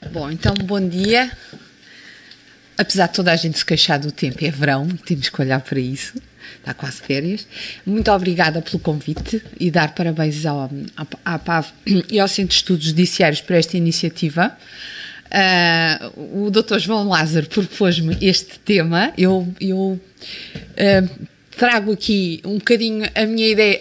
Bom, então, bom dia. Apesar de toda a gente se queixar do tempo, é verão, temos que olhar para isso. Está quase férias. Muito obrigada pelo convite e dar parabéns à PAV e ao Centro de Estudos Judiciários por esta iniciativa. O Dr. João Lázaro propôs-me este tema. Eu trago aqui um bocadinho a minha ideia,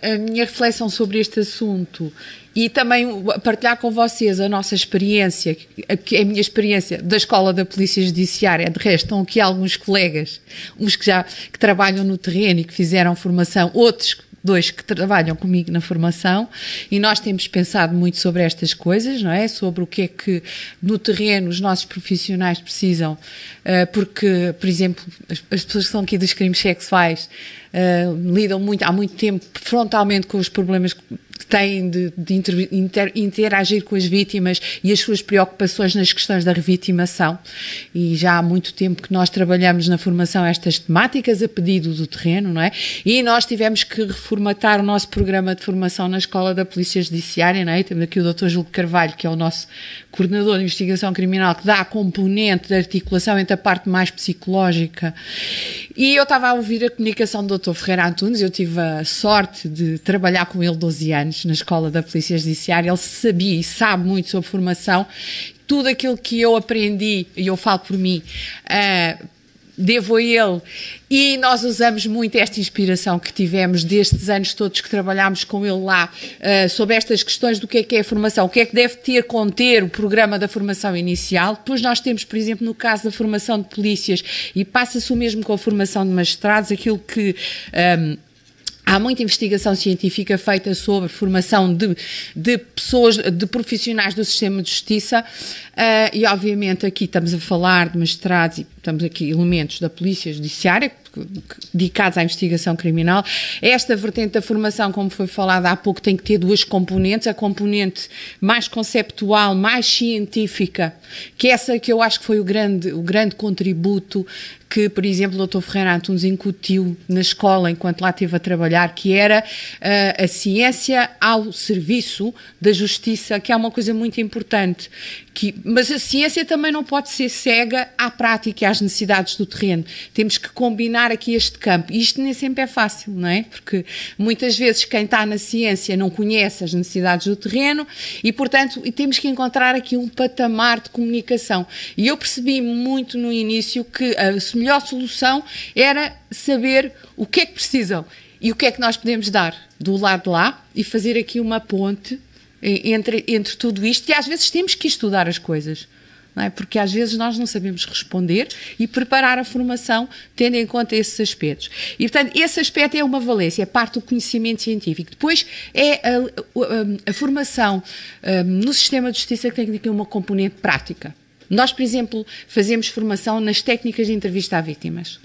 a minha reflexão sobre este assunto e também partilhar com vocês a nossa experiência, que é a minha experiência da Escola da Polícia Judiciária. De resto, estão aqui alguns colegas, uns que trabalham no terreno e que fizeram formação, outros dois que trabalham comigo na formação, e nós temos pensado muito sobre estas coisas, não é? Sobre o que é que no terreno os nossos profissionais precisam, porque, por exemplo, as pessoas que são aqui dos crimes sexuais lidam há muito tempo frontalmente com os problemas que têm de interagir com as vítimas e as suas preocupações nas questões da revitimação, e já há muito tempo que nós trabalhamos na formação estas temáticas a pedido do terreno, não é? E nós tivemos que reformatar o nosso programa de formação na Escola da Polícia Judiciária, não é? Temos aqui o Dr. Júlio Carvalho, que é o nosso coordenador de investigação criminal, que dá a componente de articulação entre a parte mais psicológica. E eu estava a ouvir a comunicação do Dr. Ferreira Antunes. Eu tive a sorte de trabalhar com ele 12 anos na Escola da Polícia Judiciária. Ele sabia e sabe muito sobre formação. Tudo aquilo que eu aprendi, e eu falo por mim, devo a ele, e nós usamos muito esta inspiração que tivemos destes anos todos que trabalhámos com ele lá, sobre estas questões do que é a formação, o que é que deve conter o programa da formação inicial. Depois nós temos, por exemplo, no caso da formação de polícias, e passa-se o mesmo com a formação de magistrados, aquilo que há muita investigação científica feita sobre formação de pessoas, de profissionais do sistema de justiça, e obviamente aqui estamos a falar de magistrados e estamos aqui elementos da Polícia Judiciária dedicados à investigação criminal. Esta vertente da formação, como foi falado há pouco, tem que ter duas componentes: a componente mais conceptual, mais científica, que é essa que eu acho que foi o grande contributo que, por exemplo, o Dr. Ferreira Antunes incutiu na escola enquanto lá esteve a trabalhar, que era a ciência ao serviço da justiça, que é uma coisa muito importante. Mas a ciência também não pode ser cega à prática e às necessidades do terreno. Temos que combinar aqui este campo. E isto nem sempre é fácil, não é? Porque muitas vezes quem está na ciência não conhece as necessidades do terreno e, portanto, temos que encontrar aqui um patamar de comunicação. E eu percebi muito no início que a melhor solução era saber o que é que precisam e o que é que nós podemos dar do lado de lá e fazer aqui uma ponte entre tudo isto. E às vezes temos que estudar as coisas, não é? Porque às vezes nós não sabemos responder e preparar a formação tendo em conta esses aspectos. E, portanto, esse aspecto é uma valência, é parte do conhecimento científico. Depois é a formação no sistema de justiça que tem que ter uma componente prática. Nós, por exemplo, fazemos formação nas técnicas de entrevista a vítimas.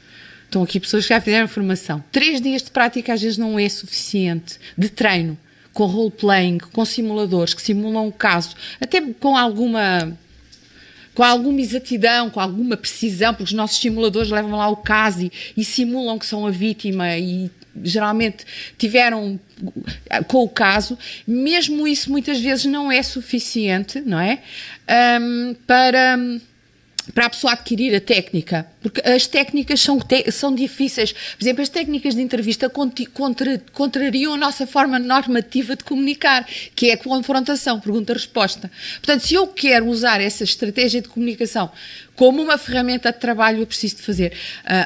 Estão aqui pessoas que já fizeram formação. 3 dias de prática às vezes não é suficiente, de treino, com role-playing, com simuladores que simulam o caso, até com alguma exatidão, com alguma precisão, porque os nossos simuladores levam lá o caso e simulam que são a vítima e geralmente tiveram com o caso. Mesmo isso muitas vezes não é suficiente, não é? Para a pessoa adquirir a técnica, porque as técnicas são difíceis. Por exemplo, as técnicas de entrevista contrariam a nossa forma normativa de comunicar, que é a confrontação, pergunta-resposta. Portanto, se eu quero usar essa estratégia de comunicação como uma ferramenta de trabalho, eu preciso de fazer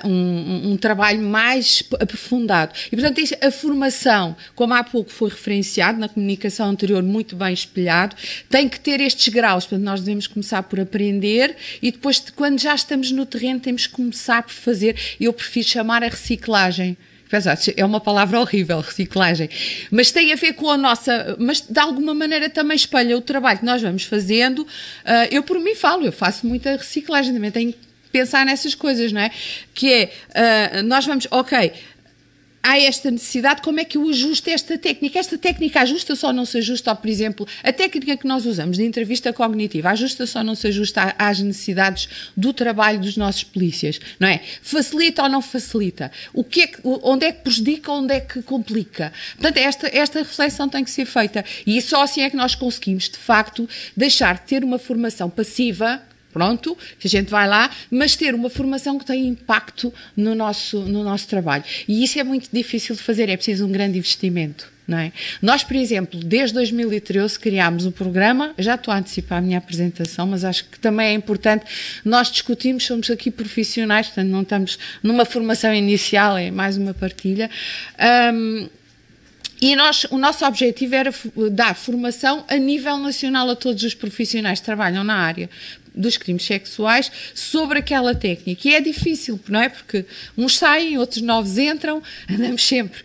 um trabalho mais aprofundado. E, portanto, a formação, como há pouco foi referenciado na comunicação anterior, muito bem espelhado, tem que ter estes graus. Portanto, nós devemos começar por aprender e depois, quando já estamos no terreno, temos que começar por fazer. Eu prefiro chamar a reciclagem. É uma palavra horrível, reciclagem, mas tem a ver com a nossa, mas de alguma maneira também espelha o trabalho que nós vamos fazendo. Eu por mim eu faço muita reciclagem, também tenho que pensar nessas coisas, não é? Que é, nós vamos, ok, há esta necessidade, como é que eu ajusto esta técnica? Esta técnica ajusta-se ou não se ajusta, ou, por exemplo, a técnica que nós usamos de entrevista cognitiva, ajusta-se ou não se ajusta às necessidades do trabalho dos nossos polícias, não é? Facilita ou não facilita? Onde é que prejudica, onde é que complica? Portanto, esta reflexão tem que ser feita, e só assim é que nós conseguimos, de facto, deixar de ter uma formação passiva, pronto, que a gente vai lá, mas ter uma formação que tem impacto no nosso trabalho. E isso é muito difícil de fazer, é preciso um grande investimento, não é? Nós, por exemplo, desde 2013 criámos o programa, já estou a antecipar a minha apresentação, mas acho que também é importante, nós discutimos, somos aqui profissionais, portanto não estamos numa formação inicial, é mais uma partilha. E o nosso objetivo era dar formação a nível nacional a todos os profissionais que trabalham na área dos crimes sexuais sobre aquela técnica. E é difícil, não é? Porque uns saem, outros novos entram, andamos sempre.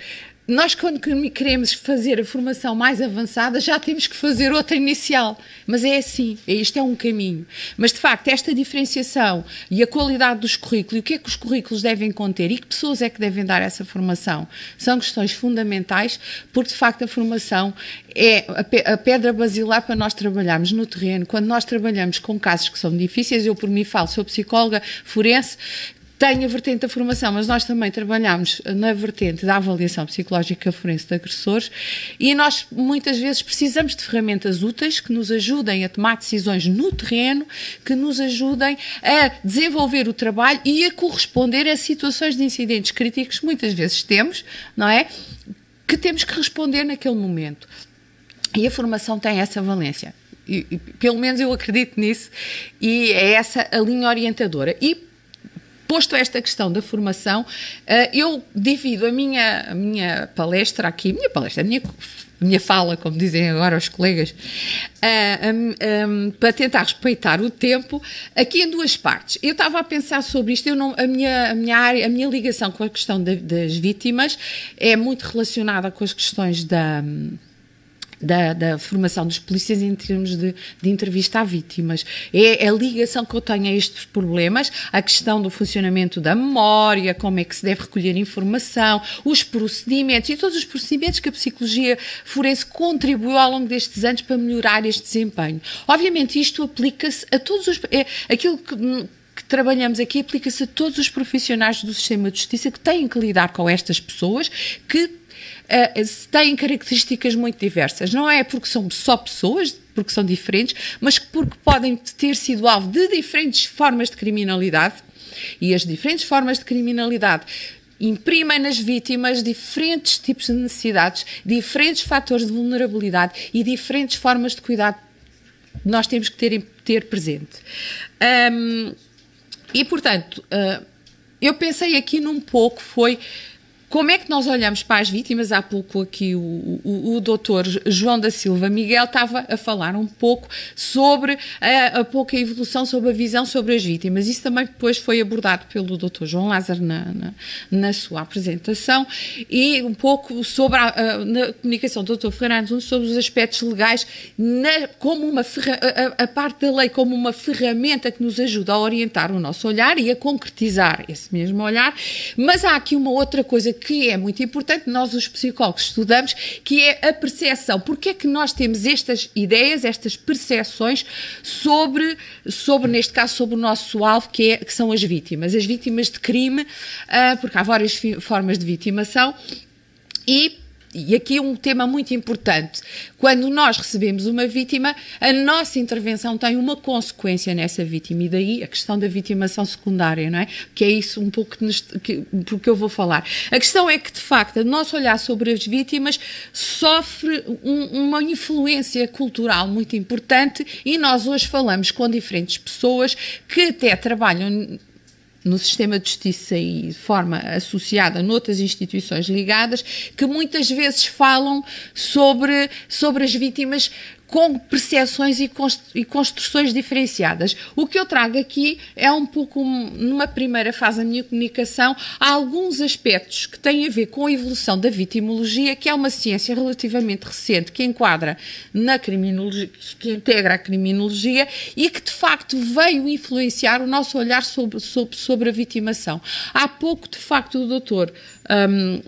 Nós, quando queremos fazer a formação mais avançada, já temos que fazer outra inicial. Mas é assim, isto é um caminho. Mas, de facto, esta diferenciação e a qualidade dos currículos, e o que é que os currículos devem conter e que pessoas é que devem dar essa formação, são questões fundamentais, porque, de facto, a formação é a pedra basilar para nós trabalharmos no terreno. Quando nós trabalhamos com casos que são difíceis, eu por mim falo, sou psicóloga forense, tenho a vertente da formação, mas nós também trabalhamos na vertente da avaliação psicológica forense de agressores, e nós muitas vezes precisamos de ferramentas úteis que nos ajudem a tomar decisões no terreno, que nos ajudem a desenvolver o trabalho e a corresponder a situações de incidentes críticos que muitas vezes temos, não é? Que temos que responder naquele momento. E a formação tem essa valência. E, pelo menos eu acredito nisso, e é essa a linha orientadora. E posto esta questão da formação, eu divido a minha palestra aqui, a minha fala, como dizem agora os colegas, para tentar respeitar o tempo, aqui em duas partes. Eu estava a pensar sobre isto, a minha ligação com a questão das vítimas é muito relacionada com as questões da formação dos polícias em termos de entrevista a vítimas. É a ligação que eu tenho a estes problemas, a questão do funcionamento da memória, como é que se deve recolher informação, os procedimentos e todos os procedimentos que a psicologia forense contribuiu ao longo destes anos para melhorar este desempenho. Obviamente isto aplica-se a todos aquilo que trabalhamos aqui aplica-se a todos os profissionais do sistema de justiça que têm que lidar com estas pessoas que têm características muito diversas. Não é porque são só pessoas, porque são diferentes, mas porque podem ter sido alvo de diferentes formas de criminalidade, e as diferentes formas de criminalidade imprimem nas vítimas diferentes tipos de necessidades, diferentes fatores de vulnerabilidade e diferentes formas de cuidado que nós temos que ter presente. E, portanto, eu pensei aqui num pouco, como é que nós olhamos para as vítimas? Há pouco aqui o doutor João da Silva Miguel estava a falar um pouco sobre a pouca evolução, sobre a visão sobre as vítimas. Isso também depois foi abordado pelo doutor João Lázaro na sua apresentação, e um pouco sobre na comunicação do doutor Fernando sobre os aspectos legais, como a parte da lei como uma ferramenta que nos ajuda a orientar o nosso olhar e a concretizar esse mesmo olhar. Mas há aqui uma outra coisa que é muito importante, nós os psicólogos estudamos, que é a percepção. Porque é que nós temos estas ideias, estas percepções sobre neste caso, sobre o nosso alvo, que são as vítimas de crime, porque há várias formas de vitimação, e aqui um tema muito importante. Quando nós recebemos uma vítima, a nossa intervenção tem uma consequência nessa vítima, e daí a questão da vitimação secundária, não é? Que é isso um pouco porque eu vou falar. A questão é que, de facto, o nosso olhar sobre as vítimas sofre uma influência cultural muito importante, e nós hoje falamos com diferentes pessoas que até trabalham no sistema de justiça e de forma associada noutras instituições ligadas, que muitas vezes falam sobre as vítimas com percepções e construções diferenciadas. O que eu trago aqui é um pouco, numa primeira fase da minha comunicação, há alguns aspectos que têm a ver com a evolução da vitimologia, que é uma ciência relativamente recente, que enquadra na criminologia, que integra a criminologia e que, de facto, veio influenciar o nosso olhar sobre a vitimação. Há pouco, de facto, o doutor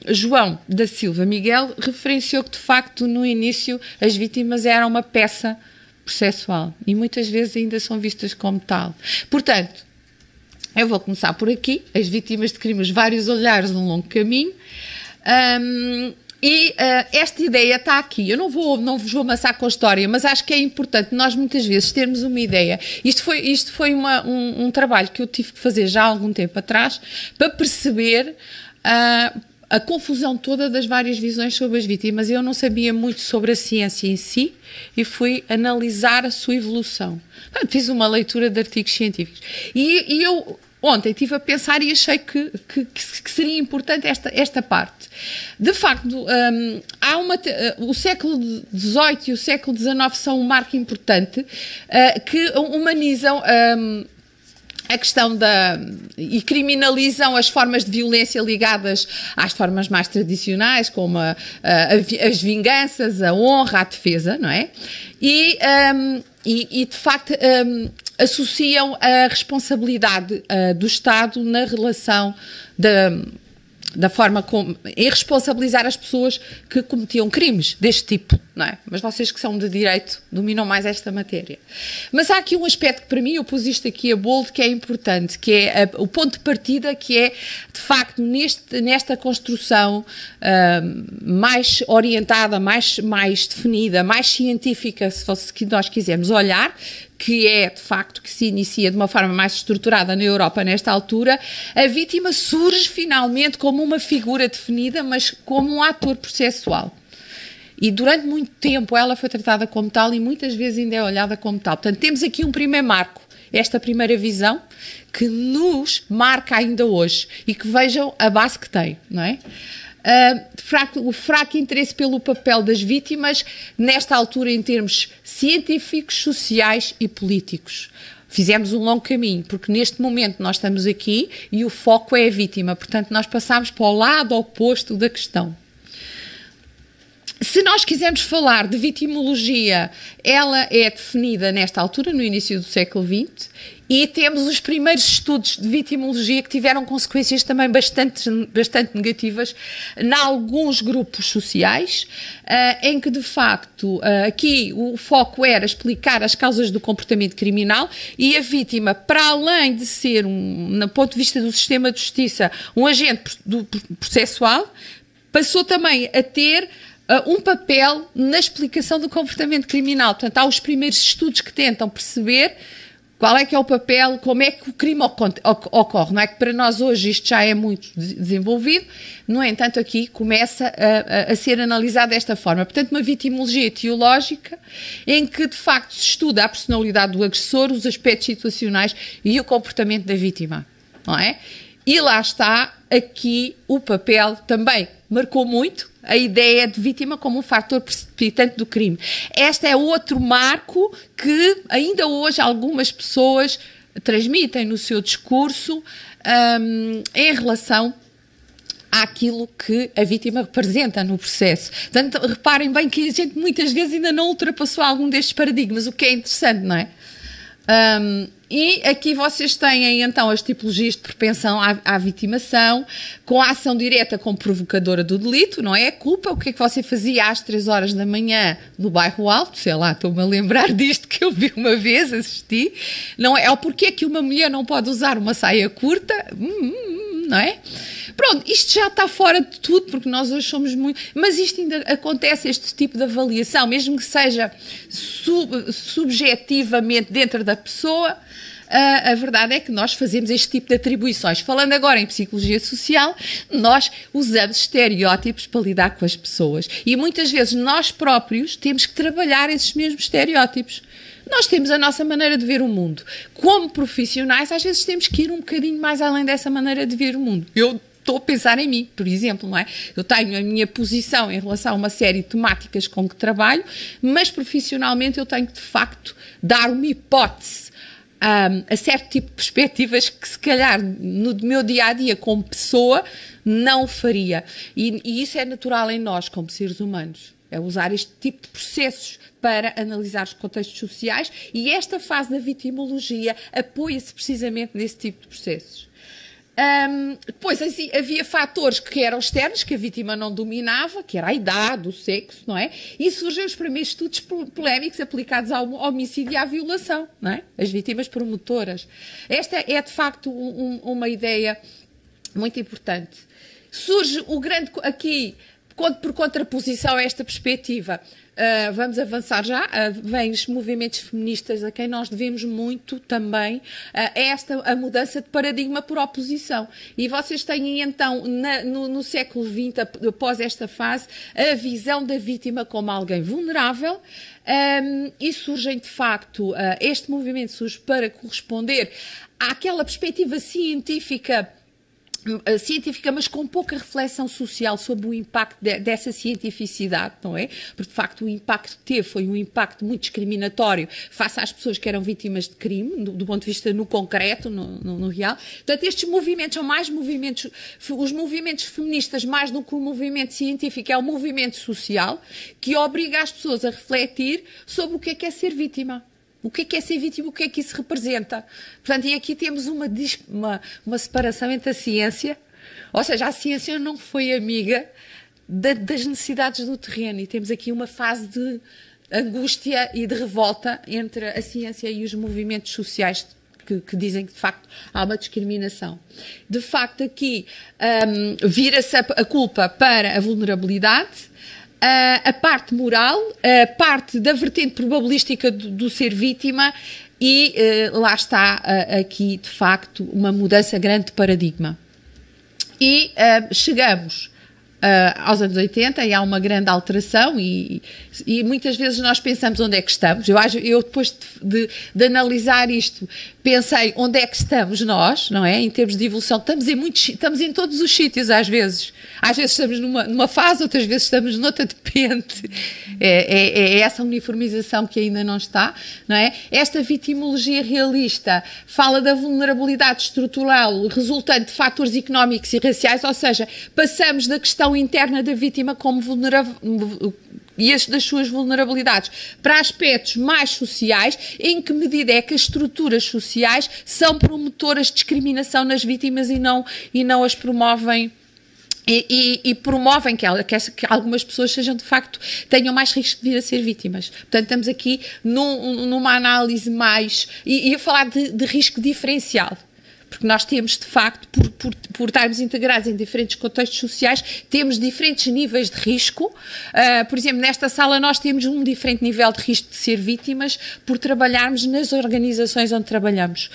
João da Silva Miguel referenciou que, de facto, no início as vítimas eram uma peça processual e muitas vezes ainda são vistas como tal. Portanto, eu vou começar por aqui. As vítimas de crimes, vários olhares, um longo caminho. Esta ideia está aqui. Eu não vos vou amassar com a história, mas acho que é importante nós muitas vezes termos uma ideia. Isto foi um trabalho que eu tive que fazer já há algum tempo atrás para perceber a confusão toda das várias visões sobre as vítimas. Eu não sabia muito sobre a ciência em si e fui analisar a sua evolução. Fiz uma leitura de artigos científicos. E eu ontem estive a pensar e achei que seria importante esta parte. De facto, o século XVIII e o século XIX são um marco importante que humanizam a questão e criminalizam as formas de violência ligadas às formas mais tradicionais, como as vinganças, a honra, a defesa, não é? E de facto, associam a responsabilidade do Estado na relação da forma como... em responsabilizar as pessoas que cometiam crimes deste tipo, não é? Mas vocês que são de direito dominam mais esta matéria. Mas há aqui um aspecto que para mim, eu pus isto aqui a bold, que é importante, que é o ponto de partida, que é, de facto, nesta construção mais orientada, mais definida, mais científica, se nós quisermos olhar, que é, de facto, que se inicia de uma forma mais estruturada na Europa nesta altura, a vítima surge finalmente como uma figura definida, mas como um ator processual. E durante muito tempo ela foi tratada como tal e muitas vezes ainda é olhada como tal. Portanto, temos aqui um primeiro marco, esta primeira visão, que nos marca ainda hoje e que vejam a base que tem, não é? O fraco interesse pelo papel das vítimas nesta altura em termos científicos, sociais e políticos. Fizemos um longo caminho, porque neste momento nós estamos aqui e o foco é a vítima, portanto nós passamos para o lado oposto da questão. Se nós quisermos falar de vitimologia, ela é definida nesta altura, no início do século XX, e temos os primeiros estudos de vitimologia que tiveram consequências também bastante negativas em alguns grupos sociais, em que, de facto, aqui o foco era explicar as causas do comportamento criminal e a vítima, para além de ser, no ponto de vista do sistema de justiça, um agente processual, passou também a ter um papel na explicação do comportamento criminal. Portanto, há os primeiros estudos que tentam perceber qual é que é o papel, como é que o crime ocorre. Não é que para nós hoje isto já é muito desenvolvido, no entanto aqui começa a ser analisado desta forma. Portanto, uma vitimologia teológica em que de facto se estuda a personalidade do agressor, os aspectos situacionais e o comportamento da vítima, não é? E lá está, aqui o papel também marcou muito a ideia de vítima como um fator precipitante do crime. Este é outro marco que ainda hoje algumas pessoas transmitem no seu discurso em relação àquilo que a vítima representa no processo. Portanto, reparem bem que a gente muitas vezes ainda não ultrapassou algum destes paradigmas, o que é interessante, não é? E aqui vocês têm então as tipologias de propensão à vitimação, com a ação direta como provocadora do delito, não é? A culpa, o que é que você fazia às 3 horas da manhã no bairro Alto, sei lá, estou-me a lembrar disto que eu vi uma vez, assisti, não é? Ou porque é que uma mulher não pode usar uma saia curta, não é? Pronto, isto já está fora de tudo, porque nós hoje somos muito... Mas isto ainda acontece, este tipo de avaliação, mesmo que seja subjetivamente dentro da pessoa, a verdade é que nós fazemos este tipo de atribuições. Falando agora em psicologia social, nós usamos estereótipos para lidar com as pessoas. E muitas vezes nós próprios temos que trabalhar esses mesmos estereótipos. Nós temos a nossa maneira de ver o mundo. Como profissionais, às vezes temos que ir um bocadinho mais além dessa maneira de ver o mundo. Eu estou a pensar em mim, por exemplo, não é? Eu tenho a minha posição em relação a uma série de temáticas com que trabalho, mas profissionalmente eu tenho que, de facto, dar uma hipótese a certo tipo de perspectivas que, se calhar, no meu dia-a-dia como pessoa, não faria. E isso é natural em nós, como seres humanos. É usar este tipo de processos para analisar os contextos sociais, e esta fase da vitimologia apoia-se precisamente nesse tipo de processos. Depois assim, havia fatores que eram externos, que a vítima não dominava, que era a idade, o sexo, não é? E surgem os primeiros estudos polémicos aplicados ao homicídio e à violação, não é? As vítimas promotoras. Esta é, de facto, uma ideia muito importante. Surge o grande, aqui, por contraposição a esta perspectiva, vamos avançar já, vêm os movimentos feministas a quem nós devemos muito também a mudança de paradigma por oposição. E vocês têm então, no século XX, após esta fase, a visão da vítima como alguém vulnerável, e surgem de facto, este movimento surge para corresponder àquela perspectiva científica, mas com pouca reflexão social sobre o impacto dessa cientificidade, não é? Porque, de facto, o impacto que teve foi um impacto muito discriminatório face às pessoas que eram vítimas de crime, do ponto de vista no concreto, no real. Portanto, estes movimentos são mais movimentos, os movimentos feministas, mais do que o movimento científico, é o movimento social que obriga as pessoas a refletir sobre o que é ser vítima. O que é ser vítima? O que é que isso representa? Portanto, e aqui temos uma separação entre a ciência, ou seja, a ciência não foi amiga das necessidades do terreno, e temos aqui uma fase de angústia e de revolta entre a ciência e os movimentos sociais que dizem que, de facto, há uma discriminação. De facto, aqui vira-se a culpa para a vulnerabilidade, a parte moral, a parte da vertente probabilística do ser vítima e lá está aqui, de facto, uma mudança grande de paradigma. E chegamos aos anos 80 e há uma grande alteração e muitas vezes nós pensamos onde é que estamos. Eu depois de analisar isto, pensei onde é que estamos nós, não é? Em termos de evolução, estamos em todos os sítios às vezes. Às vezes estamos numa fase, outras vezes estamos noutra, depende. É essa uniformização que ainda não está, não é? Esta vitimologia realista fala da vulnerabilidade estrutural resultante de fatores económicos e raciais, ou seja, passamos da questão interna da vítima como vulnerável e das suas vulnerabilidades para aspectos mais sociais, em que medida é que as estruturas sociais são promotoras de discriminação nas vítimas e não as promovem. E promovem que algumas pessoas sejam, de facto, tenham mais risco de vir a ser vítimas. Portanto, estamos aqui numa análise mais... E a falar de risco diferencial. Porque nós temos, de facto, por estarmos integrados em diferentes contextos sociais, temos diferentes níveis de risco. Por exemplo, nesta sala nós temos um diferente nível de risco de ser vítimas por trabalharmos nas organizações onde trabalhamos.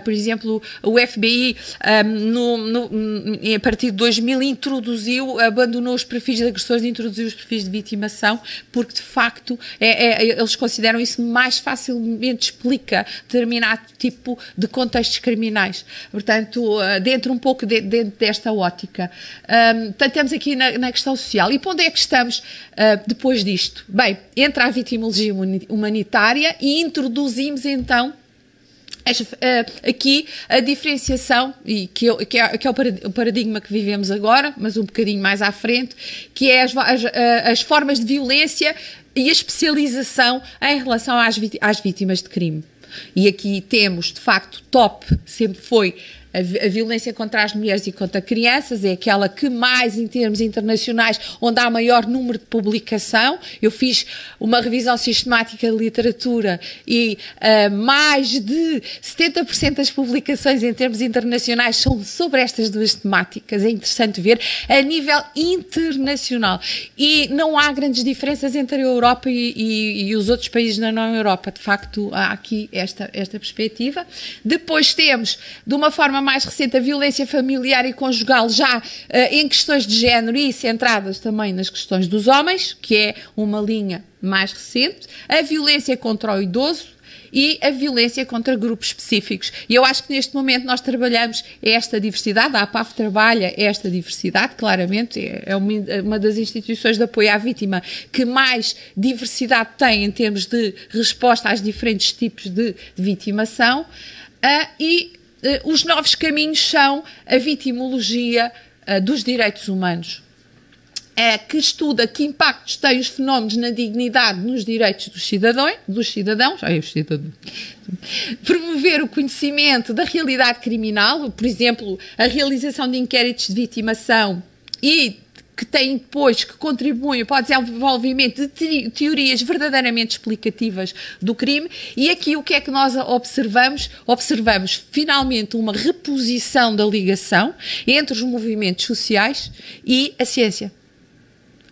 Por exemplo, o FBI, a partir de 2000, abandonou os perfis de agressores e introduziu os perfis de vitimação, porque, de facto, eles consideram isso mais facilmente explica determinado tipo de contextos criminais. Portanto, dentro um pouco dentro desta ótica. Portanto, estamos aqui na questão social. E para onde é que estamos depois disto? Bem, entra a vitimologia humanitária e introduzimos então aqui a diferenciação, que é o paradigma que vivemos agora, mas um bocadinho mais à frente, que é as formas de violência e a especialização em relação às vítimas de crime. E aqui temos, de facto, top sempre foi a violência contra as mulheres e contra crianças, é aquela que mais, em termos internacionais, onde há maior número de publicação. Eu fiz uma revisão sistemática de literatura e mais de 70% das publicações em termos internacionais são sobre estas duas temáticas. É interessante ver a nível internacional. E não há grandes diferenças entre a Europa e os outros países da não-Europa. De facto, há aqui esta perspectiva. Depois temos, de uma forma mais recente, a violência familiar e conjugal já em questões de género e centradas também nas questões dos homens, que é uma linha mais recente, a violência contra o idoso e a violência contra grupos específicos. E eu acho que neste momento nós trabalhamos esta diversidade, a APAV trabalha esta diversidade, claramente, é uma das instituições de apoio à vítima que mais diversidade tem em termos de resposta aos diferentes tipos de vitimação, e os novos caminhos são a vitimologia dos direitos humanos. que estuda que impactos têm os fenómenos na dignidade nos direitos dos cidadãos, promover o conhecimento da realidade criminal, por exemplo, a realização de inquéritos de vitimação e que têm depois, que contribuem para o desenvolvimento de teorias verdadeiramente explicativas do crime. E aqui o que é que nós observamos? Observamos finalmente uma reposição da ligação entre os movimentos sociais e a ciência.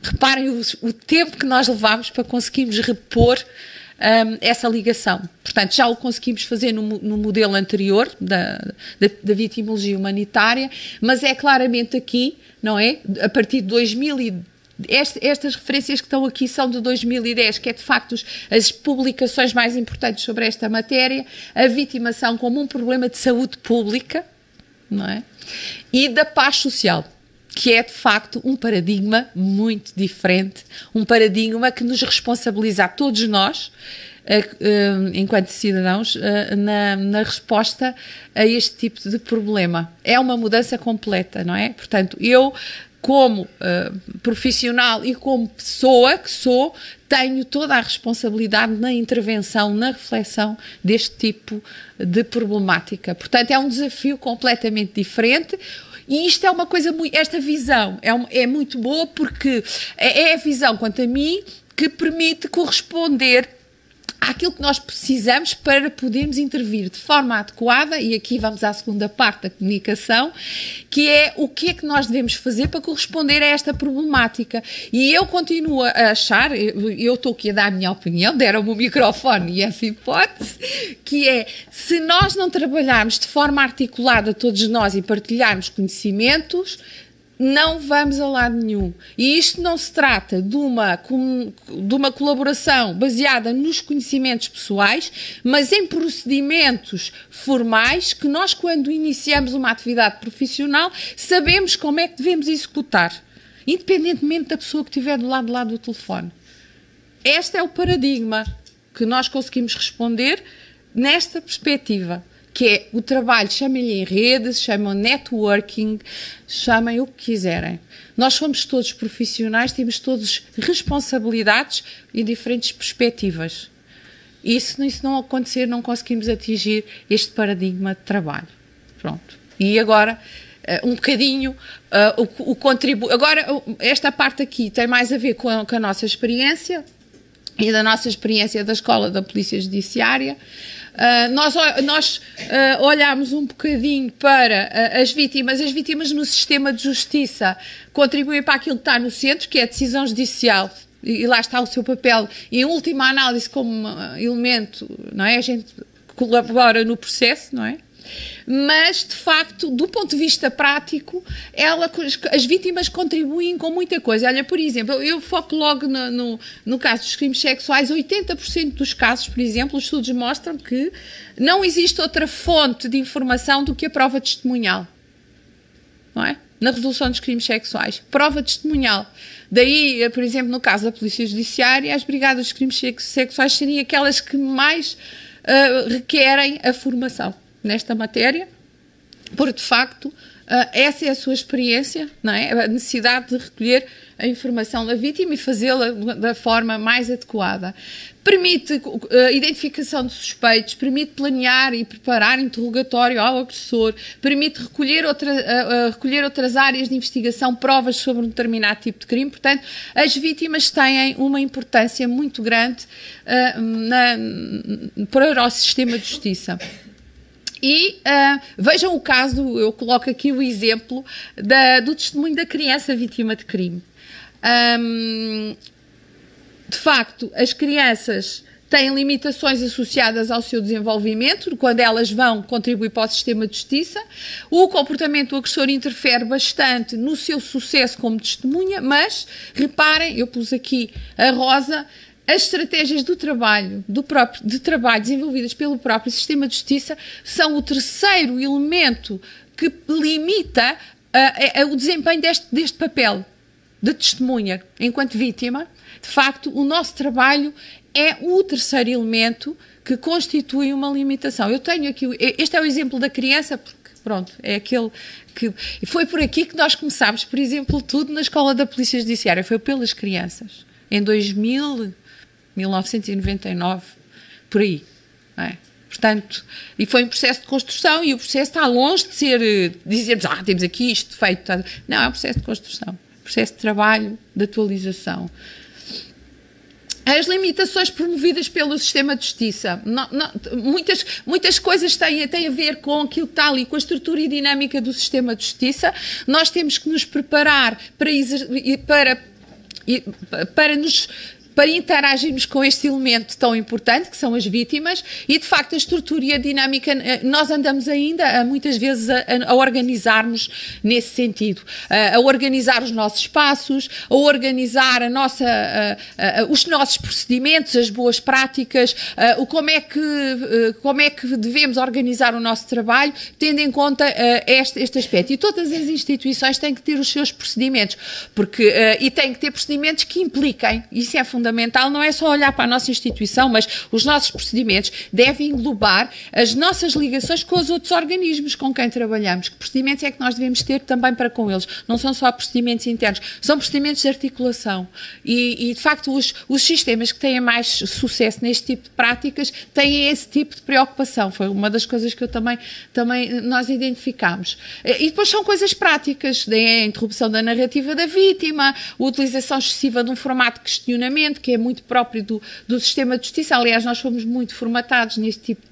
Reparem o tempo que nós levámos para conseguirmos repor essa ligação. Portanto, já o conseguimos fazer no modelo anterior da vitimologia humanitária, mas é claramente aqui, não é? A partir de 2010, estas referências que estão aqui são de 2010, que é de facto as publicações mais importantes sobre esta matéria, a vitimação como um problema de saúde pública, não é? E da paz social, que é de facto um paradigma muito diferente, um paradigma que nos responsabiliza a todos nós, enquanto cidadãos, na resposta a este tipo de problema. É uma mudança completa, não é? Portanto, eu, como profissional e como pessoa que sou, tenho toda a responsabilidade na intervenção, na reflexão deste tipo de problemática. Portanto, é um desafio completamente diferente. E isto é uma coisa muito, esta visão é muito boa porque é a visão, quanto a mim, que permite corresponder àquilo que nós precisamos para podermos intervir de forma adequada, e aqui vamos à segunda parte da comunicação, que é o que é que nós devemos fazer para corresponder a esta problemática. E eu continuo a achar, eu estou aqui a dar a minha opinião, deram-me o microfone e essa hipótese, que é, se nós não trabalharmos de forma articulada todos nós e partilharmos conhecimentos, não vamos a lado nenhum. E isto não se trata de uma colaboração baseada nos conhecimentos pessoais, mas em procedimentos formais que nós, quando iniciamos uma atividade profissional, sabemos como é que devemos executar, independentemente da pessoa que estiver do lado do telefone. Este é o paradigma que nós conseguimos responder nesta perspectiva, que é o trabalho, chamem-lhe em redes, chamam networking, chamem o que quiserem. Nós somos todos profissionais, temos todos responsabilidades e diferentes perspectivas. E se isso não acontecer, não conseguimos atingir este paradigma de trabalho. Pronto. E agora, um bocadinho, o contributo. Agora, esta parte aqui tem mais a ver com a nossa experiência e da nossa experiência da Escola da Polícia Judiciária. Nós olhámos um bocadinho para as vítimas no sistema de justiça contribuem para aquilo que está no centro, que é a decisão judicial, e lá está o seu papel, e em última análise como elemento, não é? A gente colabora no processo, não é? Mas, de facto, do ponto de vista prático, as vítimas contribuem com muita coisa. Olha, por exemplo, eu foco logo no caso dos crimes sexuais. 80% dos casos, por exemplo, os estudos mostram que não existe outra fonte de informação do que a prova testemunhal, não é? Na resolução dos crimes sexuais. Prova testemunhal. Daí, por exemplo, no caso da Polícia Judiciária, as brigadas dos crimes sexuais seriam aquelas que mais requerem a formação nesta matéria, porque de facto essa é a sua experiência, não é? A necessidade de recolher a informação da vítima e fazê-la da forma mais adequada. Permite a identificação de suspeitos, permite planear e preparar interrogatório ao agressor, permite recolher outras áreas de investigação, provas sobre um determinado tipo de crime. Portanto, as vítimas têm uma importância muito grande para o sistema de justiça. E vejam o caso, eu coloco aqui o exemplo do testemunho da criança vítima de crime. De facto, as crianças têm limitações associadas ao seu desenvolvimento, quando elas vão contribuir para o sistema de justiça. O comportamento do agressor interfere bastante no seu sucesso como testemunha, mas, reparem, eu pus aqui a rosa, as estratégias do trabalho, desenvolvidas pelo próprio sistema de justiça são o terceiro elemento que limita o desempenho deste papel de testemunha enquanto vítima. De facto, o nosso trabalho é o terceiro elemento que constitui uma limitação. Eu tenho aqui, este é o exemplo da criança, porque pronto, é aquele que... E foi por aqui que nós começámos, por exemplo, tudo na Escola da Polícia Judiciária, foi pelas crianças. Em 1999, por aí, não é? Portanto, e foi um processo de construção e o processo está longe de ser, dizermos, temos aqui isto feito. Não, é um processo de construção, processo de trabalho, de atualização. As limitações promovidas pelo sistema de justiça. Muitas coisas têm a ver com aquilo que está ali, com a estrutura e dinâmica do sistema de justiça. Nós temos que nos preparar para interagirmos com este elemento tão importante, que são as vítimas, e de facto a estrutura e a dinâmica, nós andamos ainda muitas vezes a organizar-nos nesse sentido, a organizar os nossos espaços, a organizar os nossos procedimentos, as boas práticas, como é que devemos organizar o nosso trabalho, tendo em conta este aspecto. E todas as instituições têm que ter os seus procedimentos, e têm que ter procedimentos que impliquem, isso é fundamental, não é só olhar para a nossa instituição, mas os nossos procedimentos devem englobar as nossas ligações com os outros organismos com quem trabalhamos. Que procedimentos é que nós devemos ter também para com eles? Não são só procedimentos internos, são procedimentos de articulação. E de facto, os sistemas que têm mais sucesso neste tipo de práticas têm esse tipo de preocupação. Foi uma das coisas que também nós identificámos. E depois são coisas práticas, a interrupção da narrativa da vítima, a utilização excessiva de um formato de questionamento, que é muito próprio do sistema de justiça. Aliás, nós fomos muito formatados neste tipo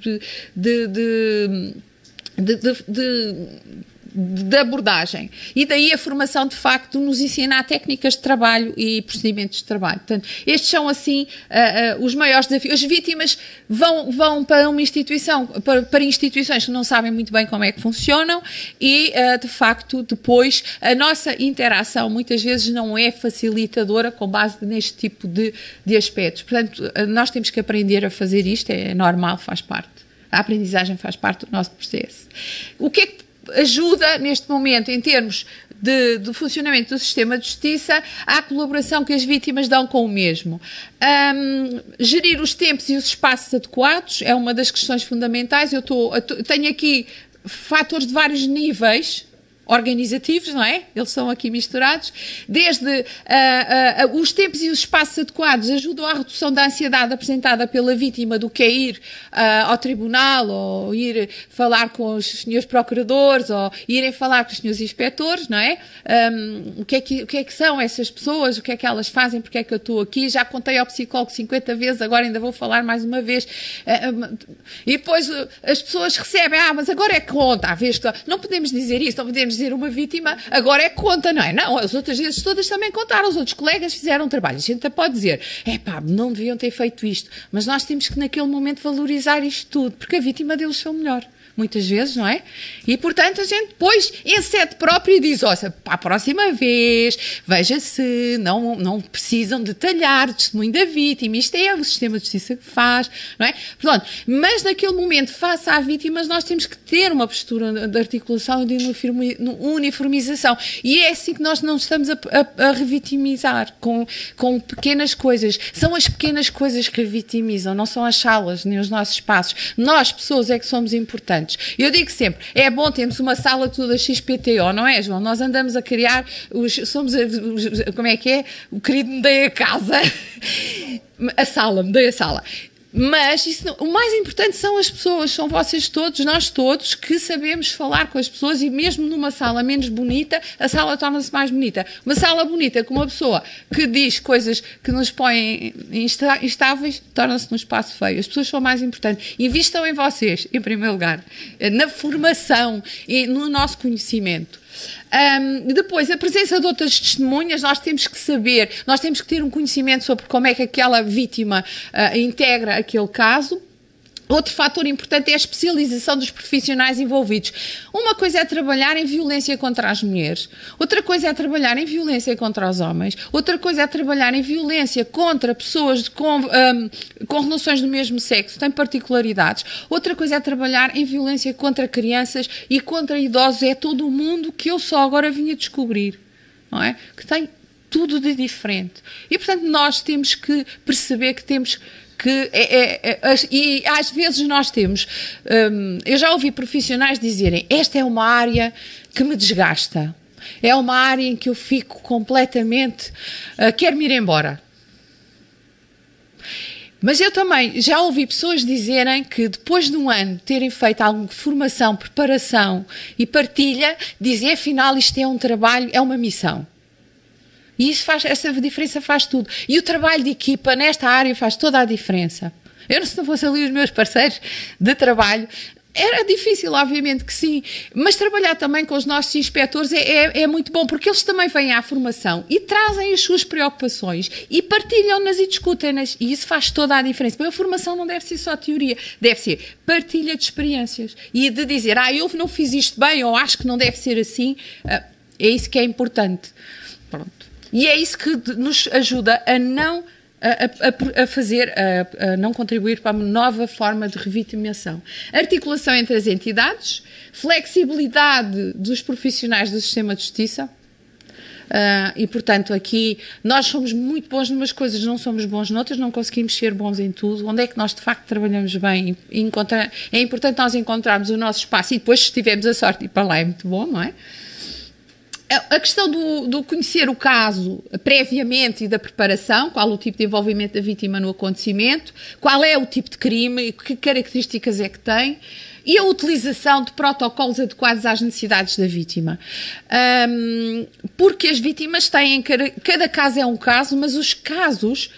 de abordagem. E daí a formação, de facto, nos ensinar técnicas de trabalho e procedimentos de trabalho. Portanto, estes são, assim, os maiores desafios. As vítimas vão para uma instituição, para instituições que não sabem muito bem como é que funcionam e, de facto, depois, a nossa interação muitas vezes não é facilitadora com base neste tipo de aspectos. Portanto, nós temos que aprender a fazer isto, é normal, faz parte. A aprendizagem faz parte do nosso processo. O que é que ajuda neste momento em termos do funcionamento do sistema de justiça à colaboração que as vítimas dão com o mesmo? Gerir os tempos e os espaços adequados é uma das questões fundamentais. Eu tenho aqui fatores de vários níveis organizativos, não é? Eles são aqui misturados. Desde os tempos e os espaços adequados ajudam à redução da ansiedade apresentada pela vítima do que é ir ao tribunal ou ir falar com os senhores procuradores ou irem falar com os senhores inspectores, não é? O que é que são essas pessoas? O que é que elas fazem? Porque é que eu estou aqui? Já contei ao psicólogo 50 vezes, agora ainda vou falar mais uma vez. E depois as pessoas recebem, mas agora é que conta. Não podemos dizer isso, não podemos dizer uma vítima, agora é que conta, não é? Não, as outras vezes todas também contaram, os outros colegas fizeram trabalho. A gente até pode dizer, não deviam ter feito isto, mas nós temos que naquele momento valorizar isto tudo, porque a vítima deu o seu melhor. Muitas vezes, não é? E, portanto, a gente depois, em sede própria, diz, para a próxima vez, veja se não precisam detalhar o testemunho da vítima, isto é o sistema de justiça que faz, não é? Portanto, mas naquele momento, face à vítima, nós temos que ter uma postura de articulação e de uniformização. E é assim que nós não estamos a revitimizar com pequenas coisas. São as pequenas coisas que revitimizam, não são as salas, nem os nossos espaços. Nós, pessoas, é que somos importantes. Eu digo sempre, é bom termos uma sala toda XPTO, não é, João? Nós andamos a criar, como é que é? O querido me dei a casa, me dei a sala. Mas o mais importante são as pessoas, são vocês todos, nós todos, que sabemos falar com as pessoas e mesmo numa sala menos bonita, a sala torna-se mais bonita. Uma sala bonita com uma pessoa que diz coisas que nos põem instáveis, torna-se num espaço feio. As pessoas são mais importantes. Invistam em vocês, em primeiro lugar, na formação e no nosso conhecimento. Depois, a presença de outras testemunhas, nós temos que saber, nós temos que ter um conhecimento sobre como é que aquela vítima integra aquele caso. Outro fator importante é a especialização dos profissionais envolvidos. Uma coisa é trabalhar em violência contra as mulheres, outra coisa é trabalhar em violência contra os homens, outra coisa é trabalhar em violência contra pessoas com relações do mesmo sexo, tem particularidades. Outra coisa é trabalhar em violência contra crianças e contra idosos. É todo o mundo que eu só agora vim a descobrir, não é? Que tem tudo de diferente. E, portanto, nós temos que perceber que temos que... e às vezes nós temos... eu já ouvi profissionais dizerem, esta é uma área que me desgasta. É uma área em que eu fico completamente... quero-me ir embora. Mas eu também já ouvi pessoas dizerem que depois de um ano terem feito alguma formação, preparação e partilha, dizem, afinal isto é um trabalho, é uma missão. E isso essa diferença faz tudo. E o trabalho de equipa nesta área faz toda a diferença. Eu, se não fosse ali os meus parceiros de trabalho, era difícil, obviamente que sim, mas trabalhar também com os nossos inspectores é muito bom, porque eles também vêm à formação e trazem as suas preocupações e partilham-nas e discutem-nas, e isso faz toda a diferença. Porque a formação não deve ser só teoria, deve ser partilha de experiências e de dizer, eu não fiz isto bem ou acho que não deve ser assim, é isso que é importante. Pronto. E é isso que nos ajuda a não... a não contribuir para uma nova forma de revitimização. Articulação entre as entidades, flexibilidade dos profissionais do sistema de justiça, e portanto aqui nós somos muito bons numas coisas, não somos bons noutras, não conseguimos ser bons em tudo. Onde é que nós de facto trabalhamos bem? É importante nós encontrarmos o nosso espaço e depois, se tivermos a sorte de ir para lá, é muito bom, não é? A questão do conhecer o caso previamente e da preparação, qual o tipo de envolvimento da vítima no acontecimento, qual é o tipo de crime, que características é que tem, e a utilização de protocolos adequados às necessidades da vítima. Porque as vítimas têm, cada caso é um caso, mas os casos...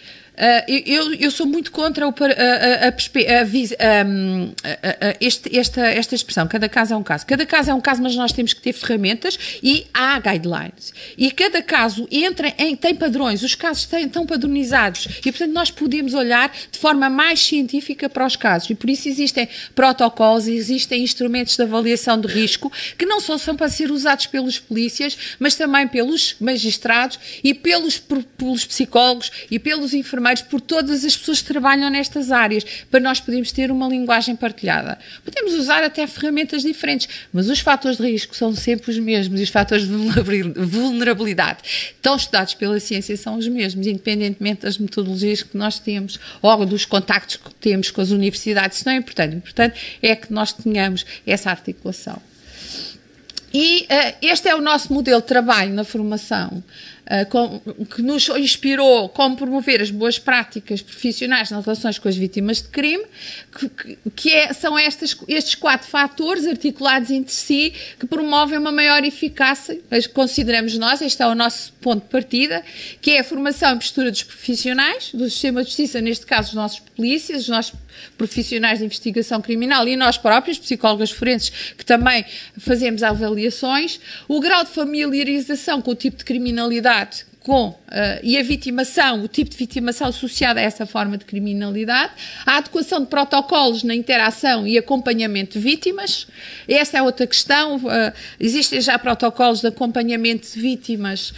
eu sou muito contra esta expressão, cada caso é um caso. Cada caso é um caso, mas nós temos que ter ferramentas e há guidelines. E cada caso tem padrões, os casos estão padronizados e, portanto, nós podemos olhar de forma mais científica para os casos. E por isso existem protocolos, existem instrumentos de avaliação de risco que não só são para ser usados pelos polícias, mas também pelos magistrados e pelos psicólogos e pelos enfermeiros, por todas as pessoas que trabalham nestas áreas, para nós podermos ter uma linguagem partilhada. Podemos usar até ferramentas diferentes, mas os fatores de risco são sempre os mesmos e os fatores de vulnerabilidade estão estudados pela ciência, são os mesmos, independentemente das metodologias que nós temos ou dos contactos que temos com as universidades. Isso não é importante. O importante é que nós tenhamos essa articulação. E este é o nosso modelo de trabalho na formação, que nos inspirou como promover as boas práticas profissionais nas relações com as vítimas de crime, são estes 4 fatores articulados entre si que promovem uma maior eficácia, consideramos nós, este é o nosso ponto de partida, que é a formação e postura dos profissionais do sistema de justiça, neste caso os nossos polícias, os nossos profissionais de investigação criminal e nós próprios, psicólogas forenses, que também fazemos avaliações, o grau de familiarização com o tipo de criminalidade e a vitimação, o tipo de vitimação associada a essa forma de criminalidade, a adequação de protocolos na interação e acompanhamento de vítimas. Esta é outra questão. Existem já protocolos de acompanhamento de vítimas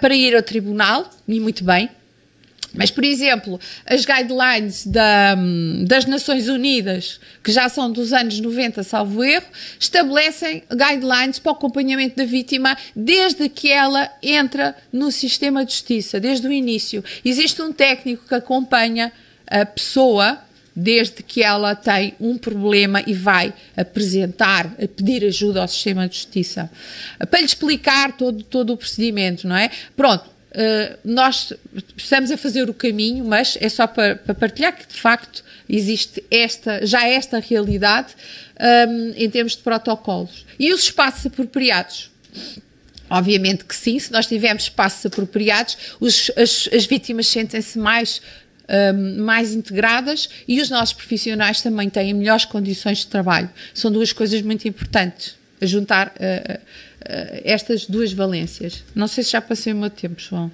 para ir ao tribunal, e muito bem. Mas, por exemplo, as guidelines das Nações Unidas, que já são dos anos 90, salvo erro, estabelecem guidelines para o acompanhamento da vítima desde que ela entra no sistema de justiça, desde o início. Existe um técnico que acompanha a pessoa desde que ela tem um problema e vai apresentar, a pedir ajuda ao sistema de justiça, para lhe explicar todo o procedimento, não é? Pronto. Nós estamos a fazer o caminho, mas é só para partilhar que de facto existe esta realidade em termos de protocolos. E os espaços apropriados? Obviamente que sim, se nós tivermos espaços apropriados, as vítimas sentem-se mais integradas e os nossos profissionais também têm melhores condições de trabalho. São duas coisas muito importantes, a juntar estas duas valências. Não sei se já passei o meu tempo, João.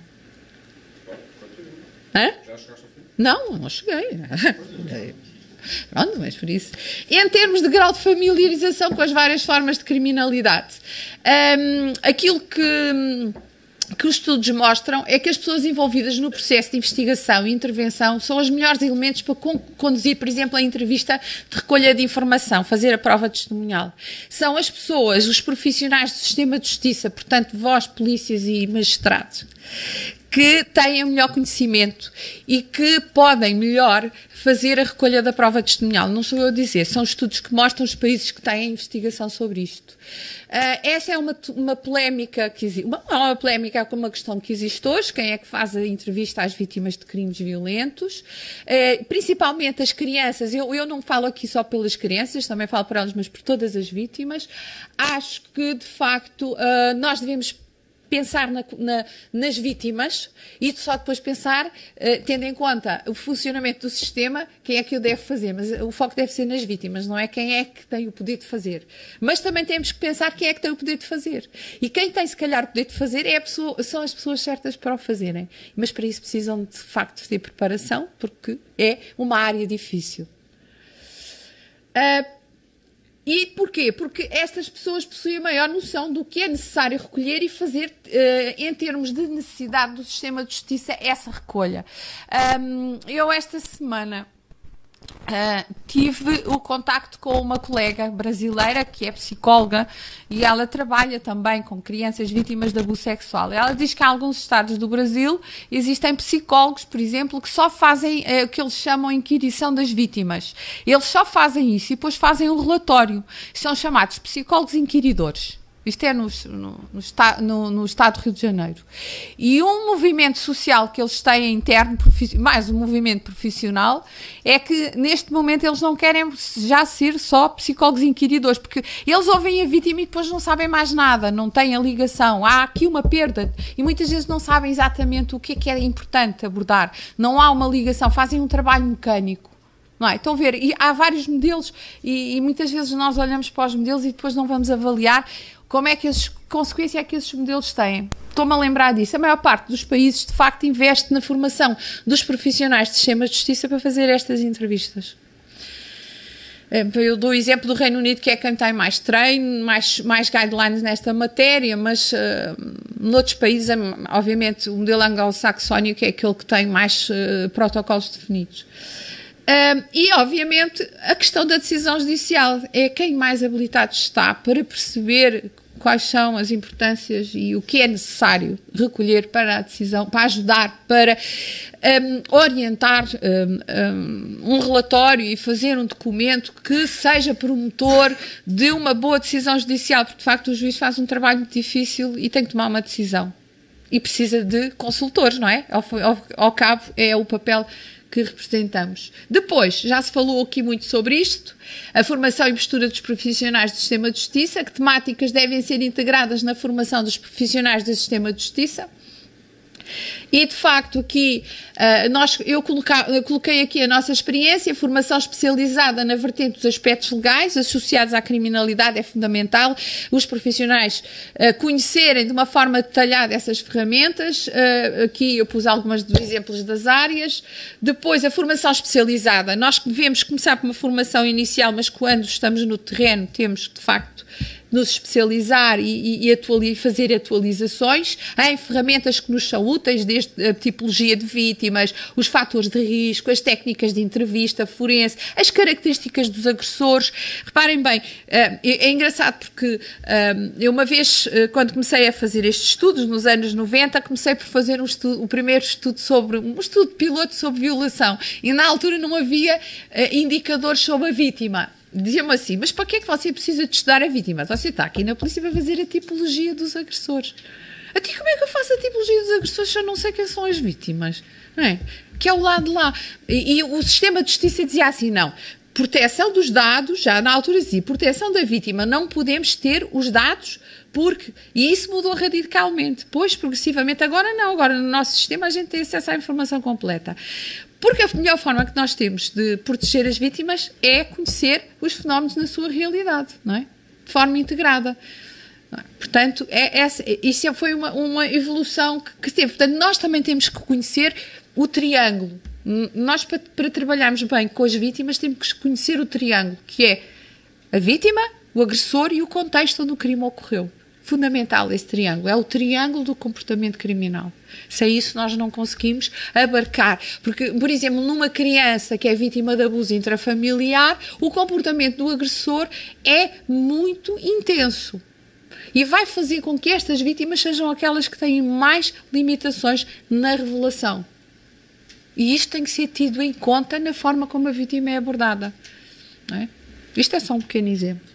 Hã? Já chegaste ao fim? Não cheguei. Pronto, mas por isso. Em termos de grau de familiarização com as várias formas de criminalidade, aquilo que os estudos mostram é que as pessoas envolvidas no processo de investigação e intervenção são os melhores elementos para conduzir, por exemplo, a entrevista de recolha de informação, fazer a prova testemunhal. São as pessoas, os profissionais do sistema de justiça, portanto, vós, polícias e magistrados, que têm melhor conhecimento e que podem melhor fazer a recolha da prova testemunhal. Não sou eu a dizer, são estudos que mostram os países que têm investigação sobre isto. Essa é uma polémica que existe. Não é uma polémica, é uma questão que existe hoje. Quem é que faz a entrevista às vítimas de crimes violentos? Principalmente as crianças. Eu não falo aqui só pelas crianças, também falo por elas, mas por todas as vítimas. Acho que, de facto, nós devemos pensar nas vítimas e só depois pensar, tendo em conta o funcionamento do sistema, quem é que o deve fazer. Mas o foco deve ser nas vítimas, não é quem é que tem o poder de fazer. Mas também temos que pensar quem é que tem o poder de fazer. E quem tem, se calhar, o poder de fazer são as pessoas certas para o fazerem. Mas para isso precisam, de facto, ter preparação, porque é uma área difícil. E porquê? Porque estas pessoas possuem a maior noção do que é necessário recolher e fazer, em termos de necessidade do sistema de justiça, essa recolha. Eu, esta semana, tive o contacto com uma colega brasileira que é psicóloga e ela trabalha também com crianças vítimas de abuso sexual. Ela diz que em alguns estados do Brasil existem psicólogos, por exemplo, que só fazem o que eles chamam de inquirição das vítimas. Eles só fazem isso e depois fazem um relatório. São chamados psicólogos inquiridores. Isto é no estado do Rio de Janeiro. E um movimento social que eles têm interno, mais um movimento profissional, é que neste momento eles não querem já ser só psicólogos inquiridores, porque eles ouvem a vítima e depois não sabem mais nada, não têm a ligação. Há aqui uma perda e muitas vezes não sabem exatamente o que é importante abordar. Não há uma ligação, fazem um trabalho mecânico. Não é? Estão a ver? E há vários modelos e muitas vezes nós olhamos para os modelos e depois não vamos avaliar como é que consequência é que esses modelos têm. Estou-me a lembrar disso. A maior parte dos países, de facto, investe na formação dos profissionais de sistemas de justiça para fazer estas entrevistas. Eu dou o exemplo do Reino Unido, que é quem tem mais treino, mais guidelines nesta matéria, mas noutros países, obviamente, o modelo anglo-saxónio, que é aquele que tem mais protocolos definidos. E, obviamente, a questão da decisão judicial é quem mais habilitado está para perceber quais são as importâncias e o que é necessário recolher para a decisão, para ajudar, para orientar um relatório e fazer um documento que seja promotor de uma boa decisão judicial, porque, de facto, o juiz faz um trabalho muito difícil e tem que tomar uma decisão. E precisa de consultores, não é? Ao cabo, é o papel que representamos. Depois, já se falou aqui muito sobre isto, a formação e postura dos profissionais do sistema de justiça, que temáticas devem ser integradas na formação dos profissionais do sistema de justiça. E, de facto, aqui eu coloquei aqui a nossa experiência, formação especializada na vertente dos aspectos legais associados à criminalidade é fundamental, os profissionais conhecerem de uma forma detalhada essas ferramentas. Aqui eu pus alguns dos exemplos das áreas. Depois, a formação especializada. Nós devemos começar por uma formação inicial, mas quando estamos no terreno temos, de facto, nos especializar e fazer atualizações em ferramentas que nos são úteis, desde a tipologia de vítimas, os fatores de risco, as técnicas de entrevista forense, as características dos agressores. Reparem bem, é engraçado porque eu uma vez, quando comecei a fazer estes estudos, nos anos 90, comecei por fazer o primeiro estudo um estudo piloto sobre violação, e na altura não havia indicadores sobre a vítima. Diziam-me assim, mas para que é que você precisa de estudar a vítima? Você está aqui na polícia para fazer a tipologia dos agressores. Até como é que eu faço a tipologia dos agressores se eu não sei quem são as vítimas? Não é? Que é o lado de lá. E o sistema de justiça dizia assim, não, proteção dos dados, já na altura dizia, proteção da vítima, não podemos ter os dados e isso mudou radicalmente. Pois, progressivamente, agora não, agora no nosso sistema a gente tem acesso à informação completa. Porque a melhor forma que nós temos de proteger as vítimas é conhecer os fenómenos na sua realidade, não é? De forma integrada. Portanto, isso foi uma evolução que teve. Portanto, nós também temos que conhecer o triângulo. Nós, para trabalharmos bem com as vítimas, temos que conhecer o triângulo, que é a vítima, o agressor e o contexto onde o crime ocorreu. Fundamental esse triângulo, é o triângulo do comportamento criminal. Sem isso nós não conseguimos abarcar, porque, por exemplo, numa criança que é vítima de abuso intrafamiliar, o comportamento do agressor é muito intenso. E vai fazer com que estas vítimas sejam aquelas que têm mais limitações na revelação. E isto tem que ser tido em conta na forma como a vítima é abordada. Não é? Isto é só um pequeno exemplo.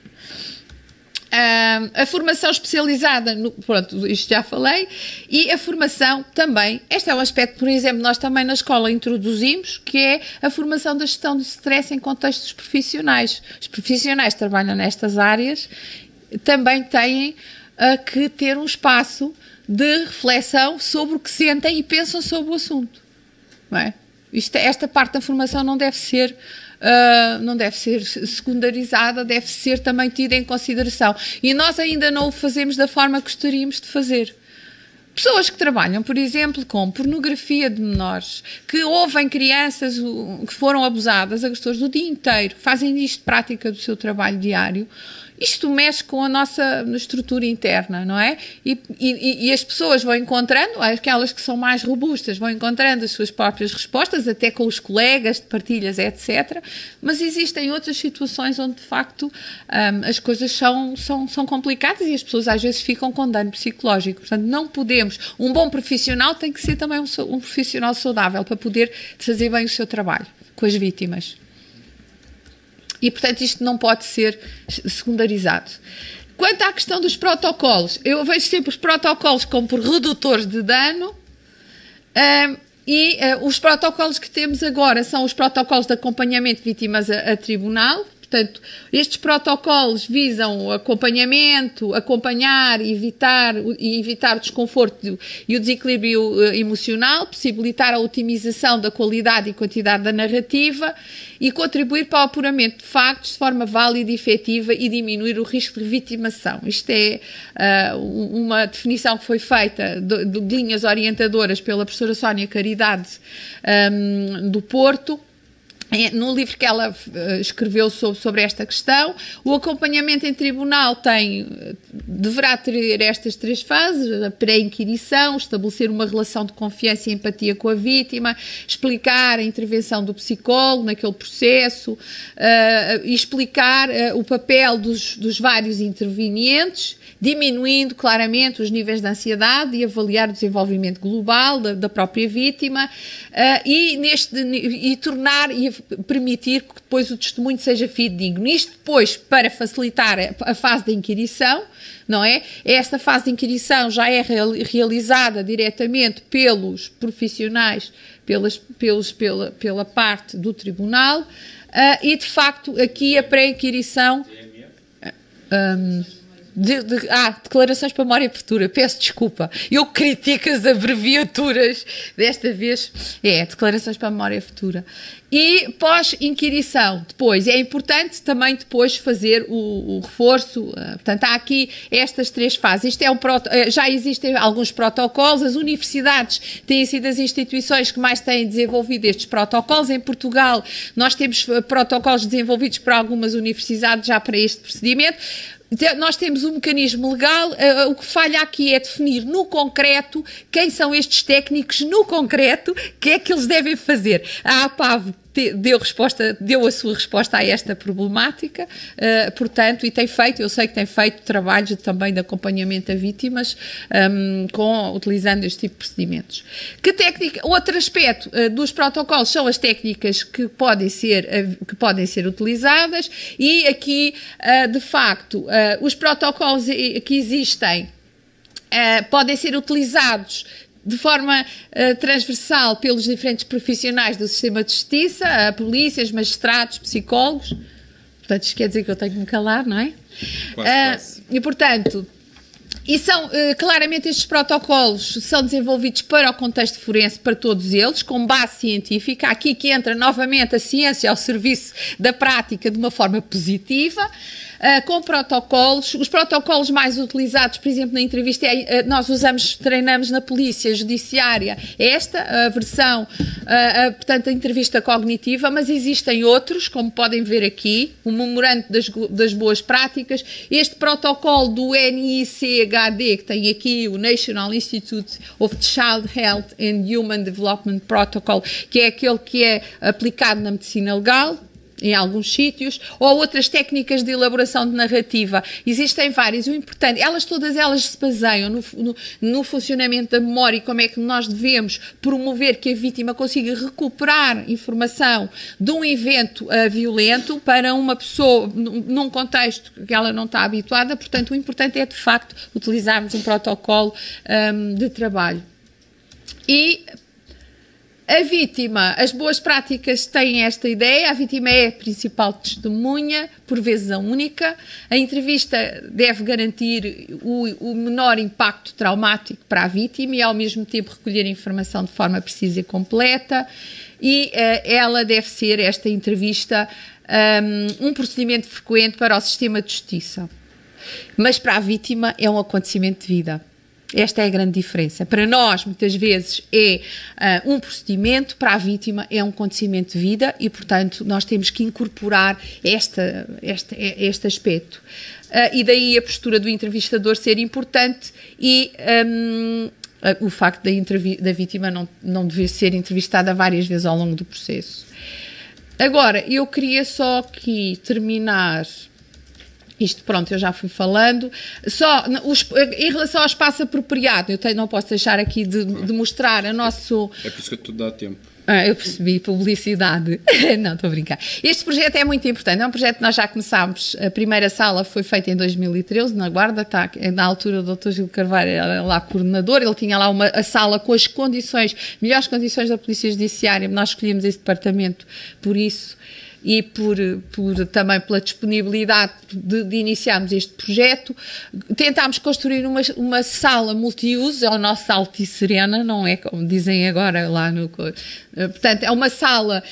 A formação especializada, pronto, isto já falei, e a formação também, este é um aspecto, por exemplo, nós também na escola introduzimos, que é a formação da gestão do stress em contextos profissionais. Os profissionais que trabalham nestas áreas também têm que ter um espaço de reflexão sobre o que sentem e pensam sobre o assunto. Não é? Esta parte da formação não deve ser secundarizada, deve ser também tida em consideração. E nós ainda não o fazemos da forma que gostaríamos de fazer. Pessoas que trabalham, por exemplo, com pornografia de menores, que ouvem crianças que foram abusadas, agressores, o dia inteiro, fazem isto de prática do seu trabalho diário. Isto mexe com a nossa estrutura interna, não é? E as pessoas vão encontrando, aquelas que são mais robustas, vão encontrando as suas próprias respostas, até com os colegas, de partilhas, etc. Mas existem outras situações onde, de facto, as coisas são complicadas e as pessoas às vezes ficam com dano psicológico. Portanto, não podemos... Um bom profissional tem que ser também um profissional saudável para poder fazer bem o seu trabalho com as vítimas. E, portanto, isto não pode ser secundarizado. Quanto à questão dos protocolos, eu vejo sempre os protocolos como por redutores de dano os protocolos que temos agora são os protocolos de acompanhamento de vítimas a tribunal. Portanto, estes protocolos visam o acompanhamento, acompanhar e evitar o desconforto e o desequilíbrio emocional, possibilitar a otimização da qualidade e quantidade da narrativa e contribuir para o apuramento de factos de forma válida e efetiva e diminuir o risco de revitimação. Isto é uma definição que foi feita de linhas orientadoras pela professora Sónia Caridade do Porto, no livro que ela escreveu sobre esta questão. O acompanhamento em tribunal deverá ter estas 3 fases: a pré-inquirição, estabelecer uma relação de confiança e empatia com a vítima, explicar a intervenção do psicólogo naquele processo, e explicar o papel dos vários intervenientes, diminuindo claramente os níveis de ansiedade e avaliar o desenvolvimento global da própria vítima, e tornar e permitir que depois o testemunho seja fidedigno. Isto depois para facilitar a fase da inquirição, não é? Esta fase de inquirição já é realizada diretamente pelos profissionais, pela parte do tribunal, e de facto aqui a pré-inquirição... declarações para memória futura, peço desculpa, eu critico as abreviaturas, desta vez declarações para memória futura. E pós-inquirição, depois, é importante também depois fazer o reforço, portanto há aqui estas 3 fases. Já existem alguns protocolos, as universidades têm sido as instituições que mais têm desenvolvido estes protocolos. Em Portugal nós temos protocolos desenvolvidos por algumas universidades já para este procedimento. Nós temos um mecanismo legal, o que falha aqui é definir no concreto quem são estes técnicos no concreto, o que é que eles devem fazer. A APAV deu a sua resposta a esta problemática, portanto, e eu sei que tem feito trabalhos também de acompanhamento a vítimas, utilizando este tipo de procedimentos. Outro aspecto dos protocolos são as técnicas que podem ser utilizadas, e aqui, de facto, os protocolos que existem podem ser utilizados de forma transversal pelos diferentes profissionais do sistema de justiça, polícias, magistrados, psicólogos. Portanto, isto quer dizer que eu tenho que me calar, não é? Quase. E, portanto, claramente estes protocolos são desenvolvidos para o contexto forense, para todos eles, com base científica. Aqui que entra novamente a ciência ao serviço da prática de uma forma positiva, com protocolos. Os protocolos mais utilizados, por exemplo, na entrevista, nós treinamos na polícia judiciária esta versão, portanto, a entrevista cognitiva, mas existem outros, como podem ver aqui, o memorando das boas práticas, este protocolo do NICHD, que tem aqui o National Institute of Child Health and Human Development Protocol, que é aquele que é aplicado na medicina legal. em alguns sítios, ou outras técnicas de elaboração de narrativa. Existem várias. O importante, todas elas se baseiam no funcionamento da memória e como é que nós devemos promover que a vítima consiga recuperar informação de um evento violento para uma pessoa num contexto que ela não está habituada. Portanto, o importante é, de facto, utilizarmos um protocolo de trabalho. E a vítima, as boas práticas têm esta ideia, a vítima é a principal testemunha, por vezes a única. A entrevista deve garantir o menor impacto traumático para a vítima e, ao mesmo tempo, recolher a informação de forma precisa e completa. E ela deve ser, esta entrevista, um procedimento frequente para o sistema de justiça. Mas para a vítima é um acontecimento de vida. Esta é a grande diferença. Para nós, muitas vezes, é um procedimento, para a vítima é um acontecimento de vida e, portanto, nós temos que incorporar este aspecto. E daí a postura do entrevistador ser importante e o facto da vítima não dever ser entrevistada várias vezes ao longo do processo. Agora, eu queria só aqui terminar... Isto, pronto, eu já fui falando. Só em relação ao espaço apropriado, não posso deixar aqui de mostrar a nosso... É por isso que tudo dá tempo. Eu percebi, publicidade. Não, estou a brincar. Este projeto é muito importante. É um projeto que nós já começámos. A primeira sala foi feita em 2013, na Guarda. Está, na altura, o Dr. Gil Carvalho era lá coordenador. Ele tinha lá a sala com as melhores condições da Polícia Judiciária. Nós escolhemos esse departamento por isso. E também pela disponibilidade de iniciarmos este projeto. Tentámos construir uma sala multiuso, é o nosso Alto e Serena, não é como dizem agora lá no... Portanto, é uma sala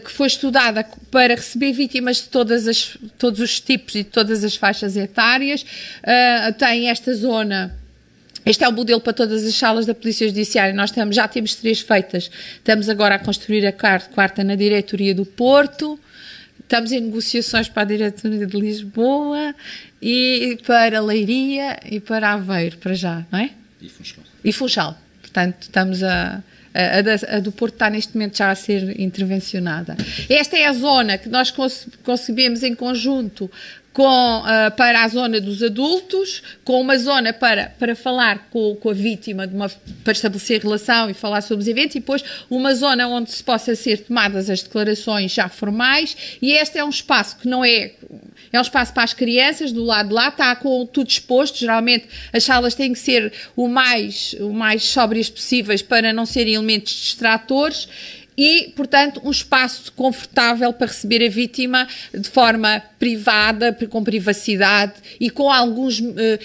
que foi estudada para receber vítimas de todos os tipos e de todas as faixas etárias. Tem esta zona... Este é o modelo para todas as salas da Polícia Judiciária. Nós já temos 3 feitas. Estamos agora a construir a quarta na Diretoria do Porto. Estamos em negociações para a Diretoria de Lisboa e para Leiria e para Aveiro, para já, não é? E Funchal. Portanto, estamos a do Porto está neste momento já a ser intervencionada. Esta é a zona que nós concebemos em conjunto para a zona dos adultos, com uma zona para falar com a vítima, para estabelecer relação e falar sobre os eventos, e depois uma zona onde se possa ser tomadas as declarações já formais, e este é um espaço que não é um espaço para as crianças, do lado de lá, está com tudo exposto. Geralmente as salas têm que ser o mais sóbrias possíveis para não serem elementos distratores. E, portanto, um espaço confortável para receber a vítima de forma privada, com privacidade e com alguns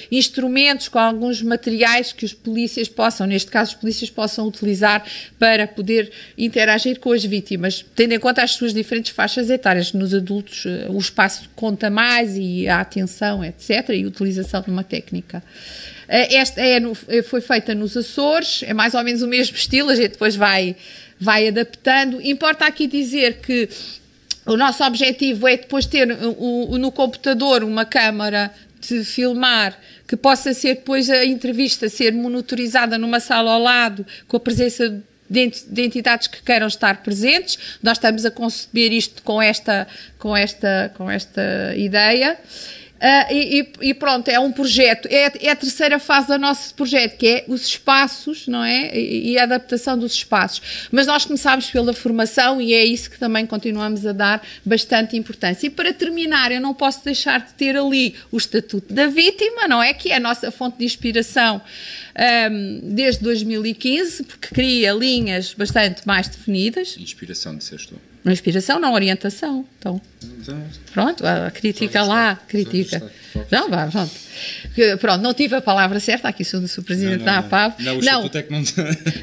instrumentos, com alguns materiais que os polícias possam, neste caso os polícias possam utilizar para poder interagir com as vítimas, tendo em conta as suas diferentes faixas etárias. Nos adultos o espaço conta mais e a atenção, etc., e a utilização de uma técnica. Esta foi feita nos Açores, é mais ou menos o mesmo estilo, a gente depois vai adaptando. Importa aqui dizer que o nosso objetivo é depois ter no computador uma câmara de filmar que possa ser depois a entrevista ser monitorizada numa sala ao lado com a presença de entidades que queiram estar presentes. Nós estamos a conceber isto com esta ideia. E pronto, é um projeto, é a terceira fase do nosso projeto, que é os espaços, não é? E a adaptação dos espaços. Mas nós começámos pela formação e é isso que também continuamos a dar bastante importância. E para terminar, eu não posso deixar de ter ali o Estatuto da Vítima, não é? Que é a nossa fonte de inspiração desde 2015, porque cria linhas bastante mais definidas. Inspiração, disseste tu. Não inspiração, não orientação. Então, pronto, a crítica lá, crítica. Não, vá, pronto. Pronto, não tive a palavra certa, aqui sou o Presidente da APAV. Não, o Estatuto é que não...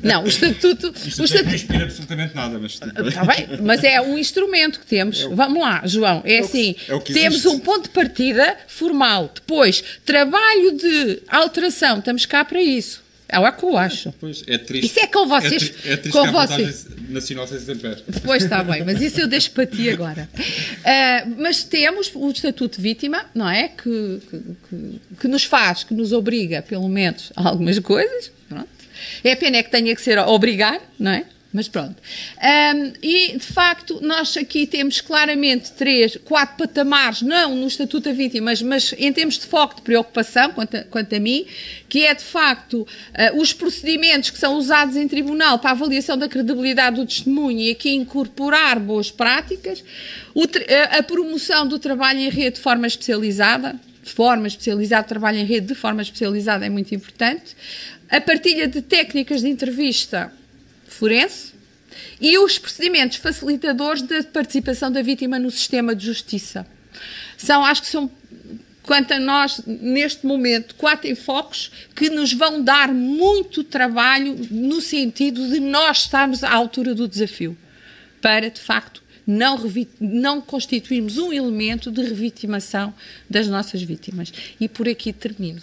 Não, o Estatuto não inspira absolutamente nada, mas... Está bem, mas é um instrumento que temos. Vamos lá, João, assim, temos um ponto de partida formal, depois, trabalho de alteração, estamos cá para isso. É o que eu acho. Pois, é triste. Isso é com vocês. É triste com que a vocês. nacional seja sempre esta. Depois está bem, mas isso eu deixo para ti agora. Mas temos o Estatuto de Vítima, não é? Que nos faz, que nos obriga, pelo menos, a algumas coisas. Pronto. É a pena é que tenha que ser obrigar, não é? Mas pronto. E, de facto, nós aqui temos claramente 4 patamares, não no Estatuto da Vítima, mas em termos de foco de preocupação, quanto a mim, que é, de facto, os procedimentos que são usados em tribunal para a avaliação da credibilidade do testemunho e aqui incorporar boas práticas, a promoção do trabalho em rede de forma especializada, trabalho em rede de forma especializada é muito importante, a partilha de técnicas de entrevista forense e os procedimentos facilitadores da participação da vítima no sistema de justiça. Acho que são, quanto a nós, neste momento, 4 enfoques que nos vão dar muito trabalho no sentido de nós estarmos à altura do desafio, para, de facto, não constituirmos um elemento de revitimação das nossas vítimas. E por aqui termino.